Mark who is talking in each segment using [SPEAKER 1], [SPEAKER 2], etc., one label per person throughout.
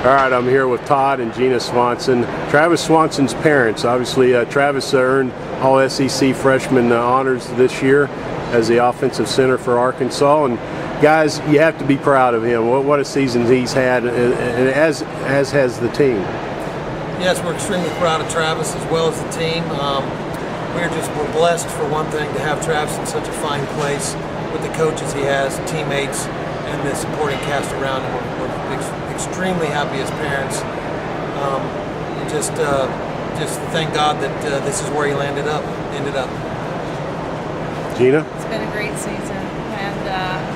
[SPEAKER 1] All right, I'm here with Todd and Gina Swanson, Travis Swanson's parents. Obviously, Travis earned all SEC freshman honors this year as the offensive center for Arkansas. And guys, you have to be proud of him. What a season he's had, and as has the team.
[SPEAKER 2] Yes, we're extremely proud of Travis as well as the team. We're blessed, for one thing, to have Travis in such a fine place with the coaches he has, teammates, and the supporting cast around him. We're extremely happy as parents. Just thank God that this is where he ended up.
[SPEAKER 1] Gina?
[SPEAKER 3] It's been a great season, and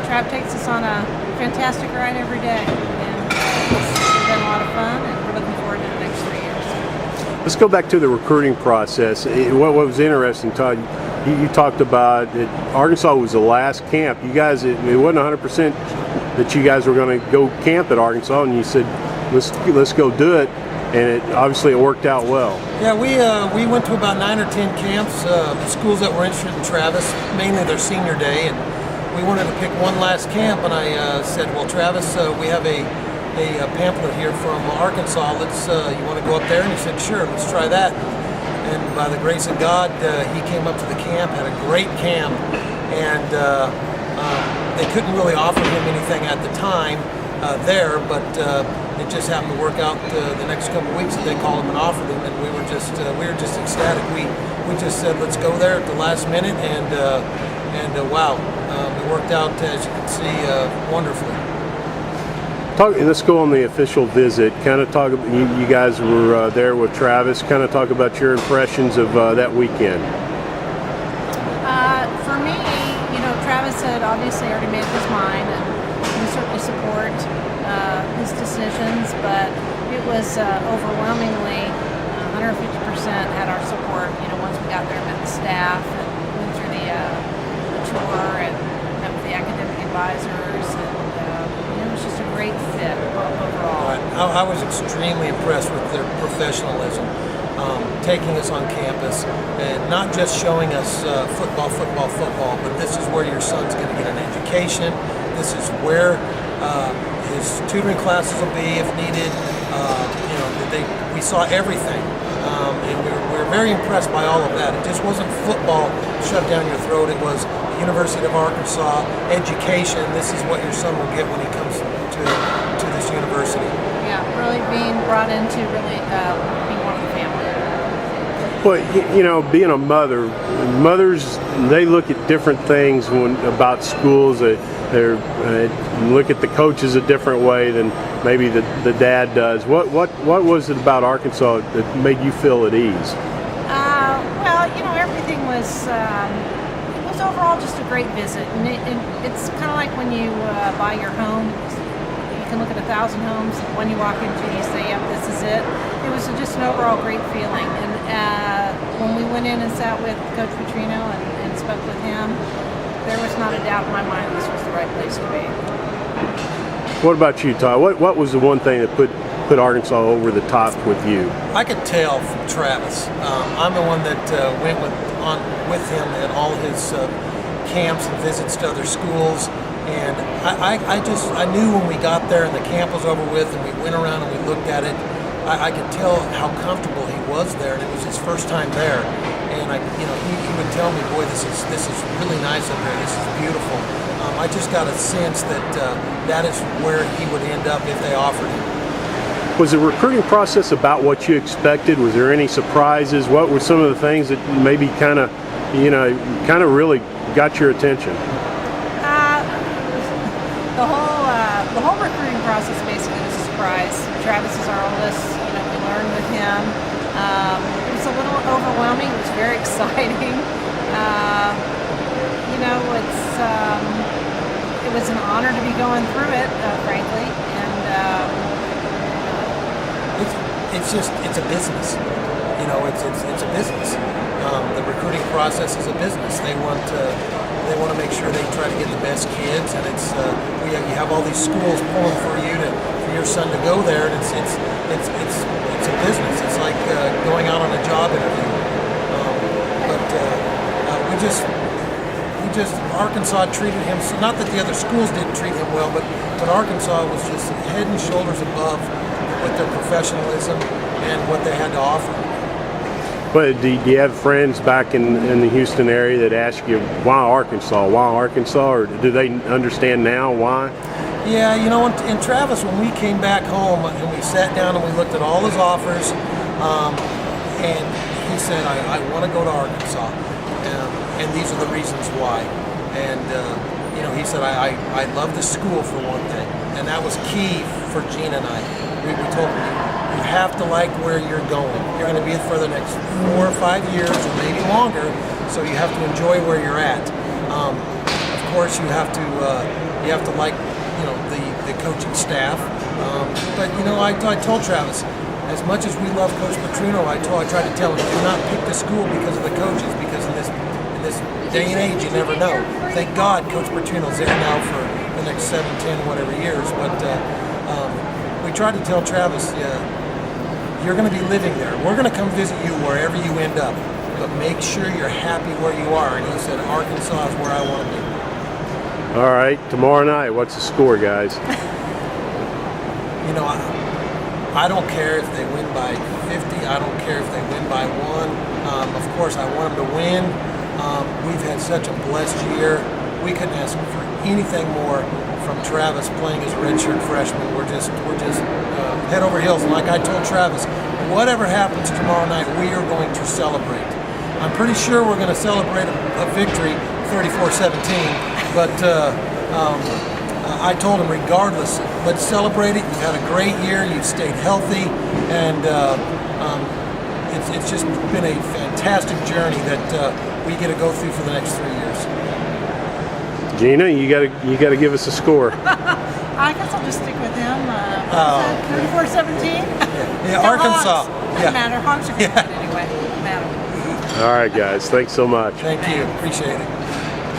[SPEAKER 3] Trav takes us on a fantastic ride every day, and it's been a lot of fun, and we're looking forward to the next 3 years.
[SPEAKER 1] Let's go back to the recruiting process. What was interesting, Todd, you talked about that Arkansas was the last camp. You guys, it wasn't 100% that you guys were going to go camp at Arkansas, and you said, let's go do it, and obviously it worked out well.
[SPEAKER 2] Yeah, we went to about 9 or 10 camps, schools that were interested in Travis, mainly their senior day, and we wanted to pick one last camp, and I said, well, Travis, we have a pamphlet here from Arkansas. You want to go up there? And he said, sure, let's try that. And by the grace of God, he came up to the camp, had a great camp, and they couldn't really offer him anything at the time there, but it just happened to work out the next couple of weeks that they called him and offered him, and we were just ecstatic. We just said, let's go there at the last minute, and wow, it worked out, as you can see, wonderfully.
[SPEAKER 1] Let's go on the official visit. Kind of talk. You guys were there with Travis. Kind of talk about your impressions of that weekend.
[SPEAKER 3] For me, Travis had obviously already made up his mind, and we certainly support his decisions. But it was overwhelmingly 150% had our support. Once we got there, met the staff, and went through the tour, and met with the academic advisors, and it was just a great fit overall.
[SPEAKER 2] I was extremely impressed with their professionalism, taking us on campus and not just showing us football, but this is where your son's going to get an education. This is where his tutoring classes will be if needed. We saw everything, and we were very impressed by all of that. It just wasn't football shoved down your throat. It was the University of Arkansas education. This is what your son will get when he comes to this university.
[SPEAKER 3] Yeah, really being brought into being one of the family.
[SPEAKER 1] Well, being a mother, mothers, they look at different things about schools. They look at the coaches a different way than maybe the dad does. What was it about Arkansas that made you feel at ease?
[SPEAKER 3] Well, everything was. It was overall just a great visit, and it's kind of like when you buy your home. You can look at 1,000 homes, and when you walk into it, you say, yep, this is it. It was just an overall great feeling. And when we went in and sat with Coach Petrino and spoke with him, there was not a doubt in my mind this was the right place to be.
[SPEAKER 1] What about you, Todd? What was the one thing that put Arkansas over the top with you?
[SPEAKER 2] I could tell from Travis. I'm the one that went with him at all his camps and visits to other schools. And I knew when we got there and the camp was over with and we went around and we looked at it, I could tell how comfortable he was there, and it was his first time there. And he would tell me, boy, this is really nice up here. This is beautiful. I just got a sense that that is where he would end up if they offered him.
[SPEAKER 1] Was the recruiting process about what you expected? Was there any surprises? What were some of the things that maybe kind of really got your attention?
[SPEAKER 3] The whole recruiting process basically was a surprise. Travis is our oldest. We learned with him. It was a little overwhelming. It was very exciting. It was an honor to be going through it, frankly. And
[SPEAKER 2] it's a business. It's a business. The recruiting process is a business. They want to make sure they try to get the best kids, and you have all these schools pulling for your son to go there, and it's a business. It's like going out on a job interview. Arkansas treated him, not that the other schools didn't treat him well, but Arkansas was just head and shoulders above the with their professionalism and what they had to offer.
[SPEAKER 1] But do you have friends back in the Houston area that ask you, why Arkansas, or do they understand now why?
[SPEAKER 2] Yeah, you know, in Travis, when we came back home and we sat down and we looked at all his offers, and he said, I want to go to Arkansas, and these are the reasons why. And, you know, he said, I love the school for one thing, and that was key for Gina and I. We told him, you have to like where you're going. You're going to be for the next 4 or 5 years, or maybe longer, so you have to enjoy where you're at. Of course, you have to like, you know, the coaching staff. But you know, I told Travis, as much as we love Coach Petrino, I tried to tell him, do not pick the school because of the coaches, because in this day and age, you never know. Thank God Coach Petrino's there now for the next 7, 10, whatever years. But we tried to tell Travis, you're going to be living there. We're going to come visit you wherever you end up, but make sure you're happy where you are. And he said, Arkansas is where I want to be.
[SPEAKER 1] All right, tomorrow night, what's the score, guys?
[SPEAKER 2] You know, I don't care if they win by 50. I don't care if they win by 1. Of course, I want them to win. We've had such a blessed year. We couldn't ask for anything more from Travis playing as a redshirt freshman. We're just head over heels. And like I told Travis, whatever happens tomorrow night, we are going to celebrate. I'm pretty sure we're going to celebrate a victory, 34-17. But I told him, regardless, let's celebrate it. You've had a great year. You've stayed healthy, and it's just been a fantastic journey that we get to go through for the next 3 years.
[SPEAKER 1] Gina, you gotta give us a score.
[SPEAKER 3] I guess I'll just stick with him. 34-17.
[SPEAKER 2] Yeah, Arkansas.
[SPEAKER 3] Doesn't matter. Hogs are going to win anyway. Doesn't matter.
[SPEAKER 1] All right, guys. Thanks so much.
[SPEAKER 2] Thank you. Appreciate it.